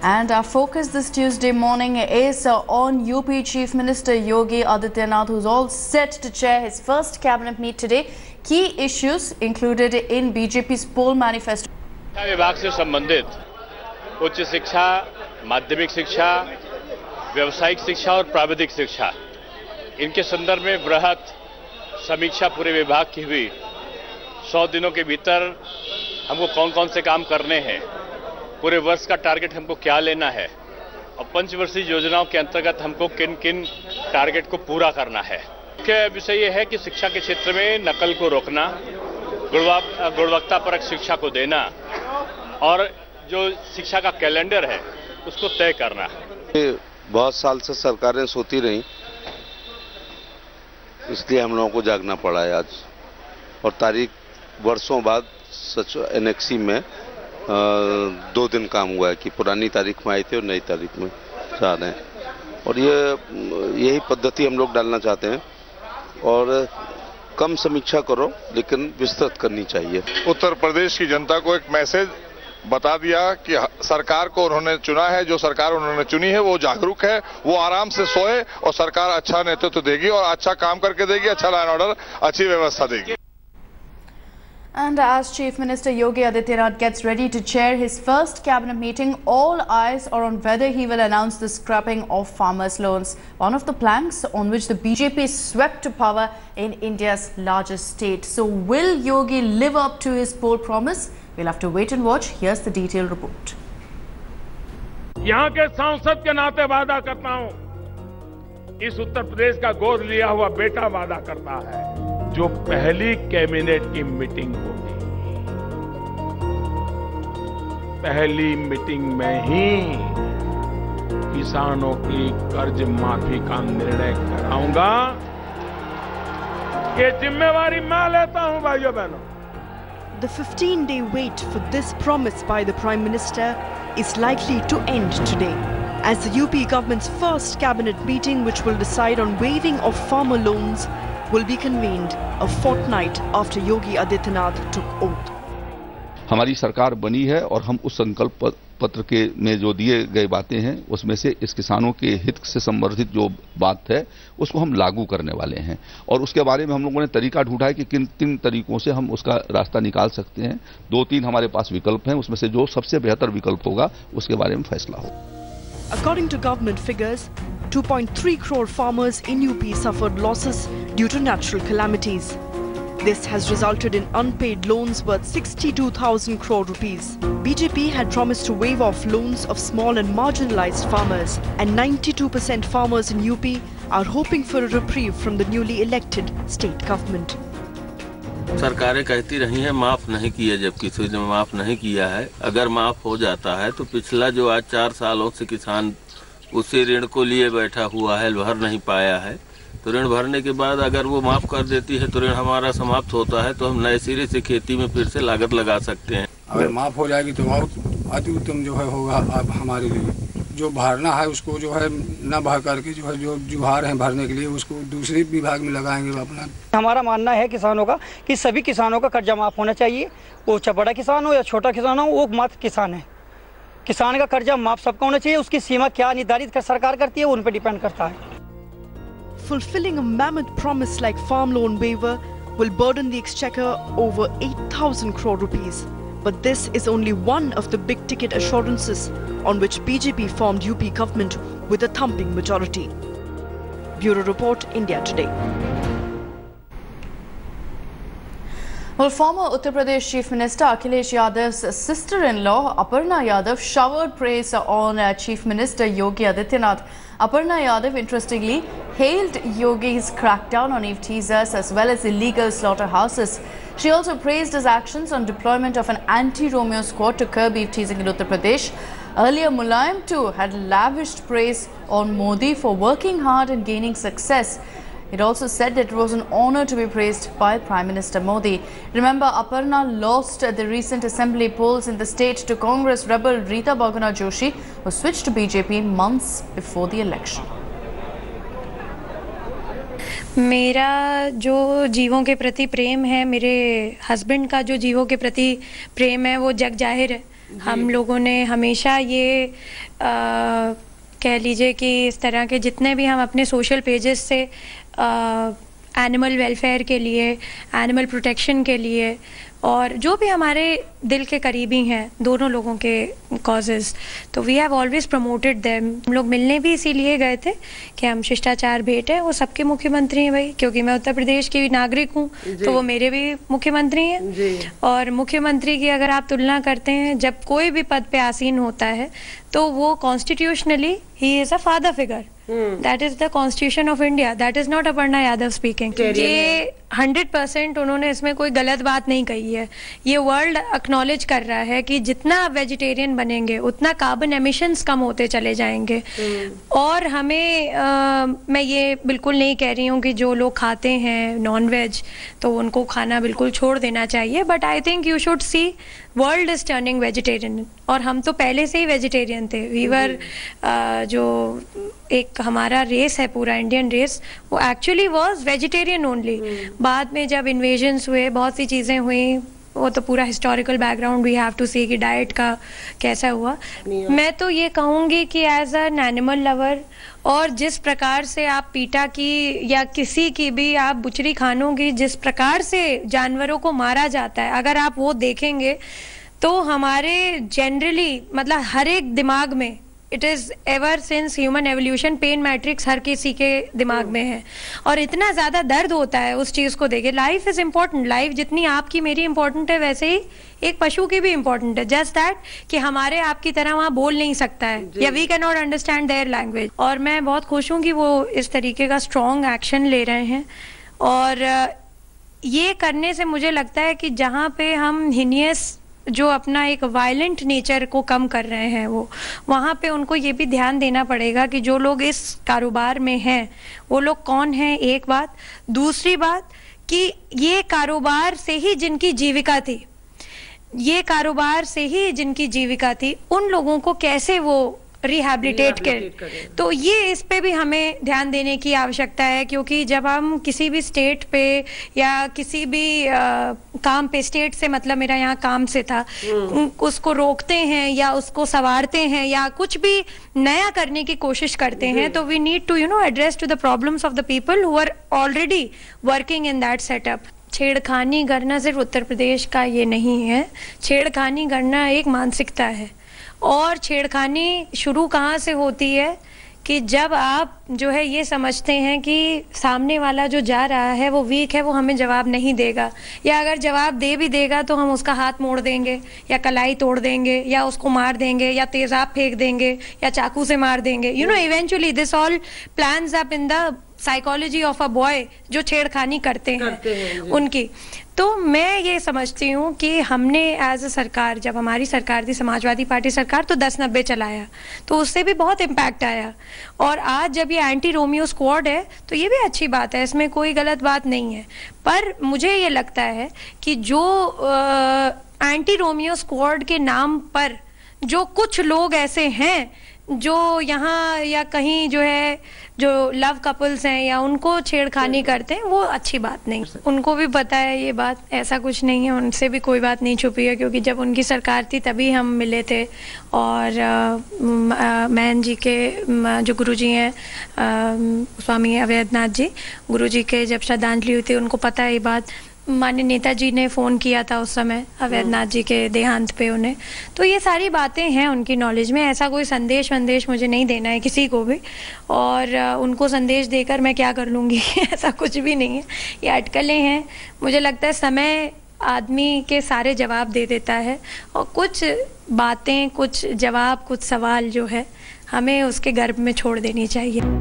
And our focus this Tuesday morning is on UP Chief Minister Yogi Adityanath, who's all set to chair his first cabinet meet today. Key issues included in BJP's poll manifesto. शिक्षा विभाग से संबंधित उच्च शिक्षा, माध्यमिक शिक्षा, व्यावसायिक शिक्षा और प्राविधिक शिक्षा, इनके संदर्भ में बृहत समीक्षा पूरे विभाग की हुई। 100 दिनों के भीतर हमको कौन कौन से काम करने हैं, पूरे वर्ष का टारगेट हमको क्या लेना है और पंचवर्षीय योजनाओं के अंतर्गत हमको किन किन टारगेट को पूरा करना है। मुख्य विषय यह है कि शिक्षा के क्षेत्र में नकल को रोकना, गुणवत्तापरक शिक्षा को देना और जो शिक्षा का कैलेंडर है उसको तय करना। बहुत साल से सरकारें सोती रहीं, इसलिए हम लोगों को जागना पड़ा है आज। और तारीख वर्षों बाद सच एनेक्सी में 2 दिन काम हुआ है कि पुरानी तारीख में आए थे और नई तारीख में जा रहे हैं। और यही पद्धति हम लोग डालना चाहते हैं और कम समीक्षा करो लेकिन विस्तृत करनी चाहिए। उत्तर प्रदेश की जनता को एक मैसेज बता दिया कि सरकार को उन्होंने चुना है, जो सरकार उन्होंने चुनी है वो जागरूक है, वो आराम से सोए और सरकार अच्छा नेतृत्व देगी और अच्छा काम करके देगी, अच्छा लॉ एंड ऑर्डर, अच्छी व्यवस्था देगी। And as Chief Minister Yogi Adityanath gets ready to chair his first cabinet meeting, all eyes are on whether he will announce the scrapping of farmers' loans, one of the planks on which the BJP swept to power in India's largest state. So will Yogi live up to his poll promise? We'll have to wait and watch. Here's the detailed report. यहाँ के सांसद के नाते वादा करता हूँ, इस उत्तर प्रदेश का गोद लिया हुआ बेटा वादा करता है, जो पहली कैबिनेट की मीटिंग होगी, पहली मीटिंग में ही किसानों की कर्ज माफी का निर्णय कराऊंगा। ये जिम्मेवारी मैं लेता हूं भाइयों बहनों। The 15-day wait for this promise by the Prime Minister is likely to end today, as the UP government's first cabinet meeting, which will decide on waiving of farmer loans, will be convened a fortnight after Yogi Adityanath took oath. हमारी सरकार बनी है और हम उस संकल्प पत्र के में जो दिए गए बातें हैं उसमें से इस किसानों के हित से संबंधित जो बात है उसको हम लागू करने वाले हैं और उसके बारे में हम लोगों ने तरीका ढूंढा है कि किन तरीकों से हम उसका रास्ता निकाल सकते हैं। 2-3 हमारे पास विकल्प हैं, उसमें से जो सबसे बेहतर विकल्प होगा उसके बारे में फैसला होगा। According to government figures, 2.3 crore farmers in UP suffered losses due to natural calamities. This has resulted in unpaid loans worth 62,000 crore rupees. BJP had promised to waive off loans of small and marginalized farmers, and 92% farmers in UP are hoping for a reprieve from the newly elected state government. सरकारें कहती रही हैं माफ नहीं किया, जब किसी ने माफ नहीं किया है। अगर माफ हो जाता है तो पिछला जो आज 4 सालों से किसान उसी ऋण को लिए बैठा हुआ है, भर नहीं पाया है, तो ऋण भरने के बाद अगर वो माफ कर देती है तो ऋण हमारा समाप्त होता है, तो हम नए सिरे से खेती में फिर से लागत लगा सकते हैं। अगर माफ हो जाएगी तो बहुत अति उत्तम जो है होगा। अब हमारे लिए जो भरना है उसको जो है न भर करके जो है जो जुहार हैं भरने के लिए उसको दूसरे विभाग में लगाएंगे अपना। हमारा मानना है किसानों का कि सभी किसानों का कर्जा माफ होना चाहिए, वो बड़ा किसान हो या छोटा किसान हो, वो मात्र किसान है। किसान का कर्जा माफ सबका होना चाहिए, उसकी सीमा क्या निर्धारित कर सरकार करती है वो उन पर डिपेंड करता है। Fulfilling a mammoth promise like farm loan waiver will burden the exchequer over 8,000 crore rupees. But this is only one of the big ticket assurances on which BJP formed UP government with a thumping majority. Bureau Report, India Today. Well, former Uttar Pradesh Chief Minister Akhilesh Yadav's sister-in-law Aparna Yadav showered praise on Chief Minister Yogi Adityanath. Aparna Yadav, interestingly, hailed Yogi's crackdown on Eve teasers as well as illegal slaughterhouses. She also praised his actions on deployment of an anti-Romeo squad to curb Eve teasing in Uttar Pradesh. Earlier, Mulayam too had lavished praise on Modi for working hard and gaining success. It also said that it was an honor to be praised by Prime Minister Modi. Remember, Aparna lost the recent assembly polls in the state to Congress rebel Rita Bahuguna Joshi, who switched to BJP months before the election. मेरा जो जीवों के प्रति प्रेम है, मेरे husband का जो जीवों के प्रति प्रेम है, वो जग जाहिर है। हम लोगों ने हमेशा ये कह लीजिए कि इस तरह के जितने भी हम अपने सोशल पेजेस से एनिमल वेलफेयर के लिए, एनिमल प्रोटेक्शन के लिए और जो भी हमारे दिल के करीबी हैं दोनों लोगों के कॉजेज़, तो we have always promoted them. हम लोग मिलने भी इसीलिए गए थे कि हम शिष्टाचार भेंट है, वो सबके मुख्यमंत्री हैं भाई, क्योंकि मैं उत्तर प्रदेश की नागरिक हूँ तो वो मेरे भी मुख्यमंत्री हैं। और मुख्यमंत्री की अगर आप तुलना करते हैं, जब कोई भी पद पे आसीन होता है तो वो constitutionally he is a father figure. That is the constitution of India, that is not Aparna Yadav speaking. ये 100% उन्होंने इसमें कोई गलत बात नहीं कही है। ये वर्ल्ड एक्नॉलेज कर रहा है कि जितना आप वेजिटेरियन बनेंगे उतना कार्बन एमिशंस कम होते चले जाएंगे। और हमें मैं ये बिल्कुल नहीं कह रही हूँ कि जो लोग खाते हैं नॉन वेज तो उनको खाना बिल्कुल छोड़ देना चाहिए, but I think you should see world is turning vegetarian. और हम तो पहले से ही वेजिटेरियन थे। वीवर जो एक हमारा रेस है पूरा इंडियन रेस, वो एक्चुअली वाज वेजिटेरियन ओनली। बाद में जब इन्वेजन्स हुए, बहुत सी चीज़ें हुई, वो तो पूरा historical background we have to see कि डाइट का कैसा हुआ। मैं तो ये कहूँगी कि एज एन एनिमल लवर, और जिस प्रकार से आप पीटा की या किसी की भी आप बुचरी खानों की जिस प्रकार से जानवरों को मारा जाता है, अगर आप वो देखेंगे तो हमारे जनरली मतलब हर एक दिमाग में it is ever since human evolution pain matrix हर किसी के दिमाग में है। और इतना ज़्यादा दर्द होता है उस चीज़ को देखे। लाइफ इज़ इम्पॉर्टेंट, लाइफ जितनी आपकी मेरी इम्पॉर्टेंट है वैसे ही एक पशु की भी इम्पोर्टेंट है। जस्ट दैट कि हमारे आपकी तरह वहाँ बोल नहीं सकता है या we can not understand their language. और मैं बहुत खुश हूँ कि वो इस तरीके का स्ट्रॉन्ग एक्शन ले रहे हैं। और ये करने से मुझे लगता है कि जहाँ पे हम हिनियस जो अपना एक वायलेंट नेचर को कम कर रहे हैं वो वहाँ पे उनको ये भी ध्यान देना पड़ेगा कि जो लोग इस कारोबार में हैं वो लोग कौन हैं, एक बात। दूसरी बात कि ये कारोबार से ही जिनकी जीविका थी, ये कारोबार से ही जिनकी जीविका थी, उन लोगों को कैसे वो रिहैबिलिटेट करें। तो ये इस पे भी हमें ध्यान देने की आवश्यकता है, क्योंकि जब हम किसी भी स्टेट पे या किसी भी काम पे, स्टेट से मतलब मेरा यहाँ काम से था, उसको रोकते हैं या उसको संवारते हैं या कुछ भी नया करने की कोशिश करते हैं, तो we need to address to the problems of the people who are already working in that setup. छेड़खानी करना सिर्फ उत्तर प्रदेश का ये नहीं है, छेड़खानी करना एक मानसिकता है। और छेड़खानी शुरू कहाँ से होती है कि जब आप जो है ये समझते हैं कि सामने वाला जो जा रहा है वो वीक है, वो हमें जवाब नहीं देगा, या अगर जवाब दे भी देगा तो हम उसका हाथ मोड़ देंगे या कलाई तोड़ देंगे या उसको मार देंगे या तेजाब फेंक देंगे या चाकू से मार देंगे। Eventually this all plans up in the psychology of a boy जो छेड़खानी करते हैं उनकी। तो मैं ये समझती हूँ कि हमने एज अ सरकार, जब हमारी सरकार थी समाजवादी पार्टी सरकार, तो 1090 चलाया, तो उससे भी बहुत इम्पैक्ट आया। और आज जब ये एंटी रोमियो स्क्वाड है तो ये भी अच्छी बात है, इसमें कोई गलत बात नहीं है। पर मुझे ये लगता है कि जो एंटी रोमियो स्क्वाड के नाम पर जो कुछ लोग ऐसे हैं जो यहाँ या कहीं जो है जो लव कपल्स हैं या उनको छेड़खानी करते हैं, वो अच्छी बात नहीं। उनको भी पता है ये बात, ऐसा कुछ नहीं है, उनसे भी कोई बात नहीं छुपी है, क्योंकि जब उनकी सरकार थी तभी हम मिले थे। और मैन जी के जो गुरुजी हैं स्वामी अवैधनाथ जी, गुरुजी के जब श्रद्धांजलि हुई थी उनको पता है ये बात। माननीय नेताजी ने फ़ोन किया था उस समय अवैधनाथ जी के देहांत पे उन्हें। तो ये सारी बातें हैं उनकी नॉलेज में, ऐसा कोई संदेश मुझे नहीं देना है किसी को भी, और उनको संदेश देकर मैं क्या कर लूँगी ऐसा कुछ भी नहीं है। ये अटकलें हैं, मुझे लगता है समय आदमी के सारे जवाब दे देता है, और कुछ बातें, कुछ जवाब, कुछ सवाल जो है हमें उसके गर्भ में छोड़ देनी चाहिए।